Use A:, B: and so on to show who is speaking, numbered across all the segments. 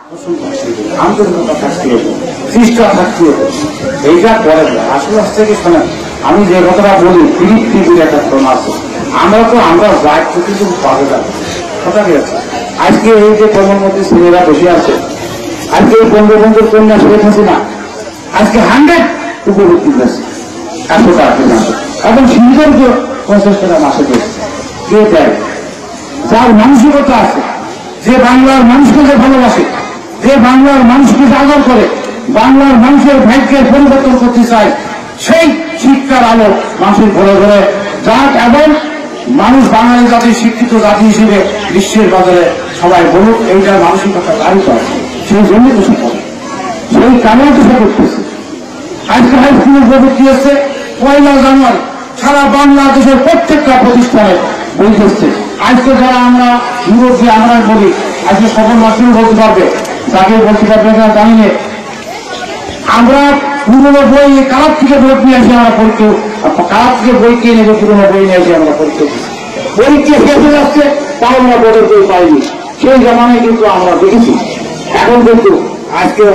A: আন্তরিকতা থাকতে হবে, চেষ্টা থাকতে হবে, এইটা করে আসলে থেকে শোনেন। আমি যে কথাটা বলি পৃথিবীর একটা ঘটনা আছে, আমরা যাই কিন্তু পাবে যাবে কথা কি আছে। আজকে এই যে প্রধানমন্ত্রী ছেলেরা বসে আছে, আজকে এই বঙ্গবন্ধুর কন্যা শেখ হাসিনা আজকে 100 উপবৃত্তি দিয়েছে 100 টাকা এবং সিন্ধুকে 50 টাকা মাসে দিয়েছে। কে দেয়? যার মানসিকতা আছে, যে বাংলার মানুষকে যে ভালোবাসে, যে বাংলার মানুষকে আদর করে, বাংলার মানুষের ভাগ্যের পরিবর্তন করতে চায়, সেই শিক্ষার আলো মানুষের ঘরে ঘরে যাক এবং মানুষ বাঙালি জাতির শিক্ষিত জাতি হিসেবে বিশ্বের বাজারে সবাই বলুক, এইটার মানসিকতা দাঁড়িয়ে আছে। সেই জন্যই তো সে করে, সেই কারণে তো সে করতেছে। আজকে হাই স্কুলের প্রবৃত্তি হচ্ছে 1 জানুয়ারি সারা বাংলাদেশের প্রত্যেকটা প্রতিষ্ঠানে বই করছে। আজকে যারা আমরা ইউরোপে আমরা বলি, আজকে সকল মাসেও বলতে পারবে, যাকে বলতে পারবে না জানি না। আমরা পুরোনো বই কারার থেকে ভোট নিয়ে আসি, আমরা পরীক্ষা কারার থেকে বই কিনে নেবে, পুরোনো বই নিয়ে আসি আমরা পরীক্ষা দিচ্ছি। পরীক্ষা শেষ হয়ে যাচ্ছে, তাও আমরা বোর্ডের বই পাইনি। সেই জামানায় কিন্তু আমরা দেখেছি। এখন কিন্তু আজকে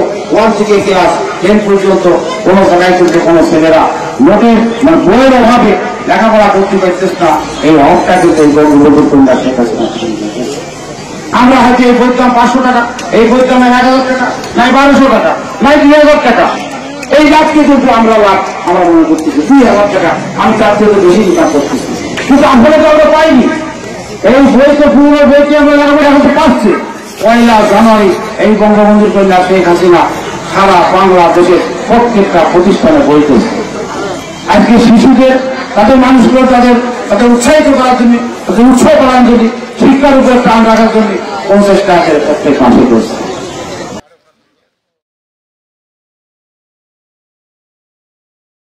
A: 1 থেকে ক্লাস 10 পর্যন্ত কোন জায়গায় কিন্তু কোন ছেলেরা নোটের বইয়ের অভাবে লেখাপড়া করতে পারতেছ না। এই অভাবটা কিন্তু এই বঙ্গবন্ধুর কন্যা শেখ হাসিনা। আমরা হয়তো এই বইয়ের দাম 500 টাকা, এই বইয়ের দাম 1000 টাকা, নাই 1200 টাকা, নাই 2000 টাকা। এই লাভকে কিন্তু আমরা মনে করতেছি 2000 টাকা, আমি তার থেকে বেশি ইনকাম করতেছি, কিন্তু আসলে তো আমরা পাইনি। এই বইতে পুরো বইতে আমরা লেখাপড়া করতে পারছি। 1 জানুয়ারি এই বঙ্গবন্ধুর কন্যা শেখ হাসিনা সারা বাংলাদেশের প্রত্যেকটা প্রতিষ্ঠানে বই করছে। আজকে শিশুদের তাদের মানুষগুলো তাদের উৎসাহিত করার জন্য, তাদের উৎসাহ করার জন্য, শিক্ষার উপর প্রাণ রাখার জন্য 50 টাকা প্রত্যেক মাসে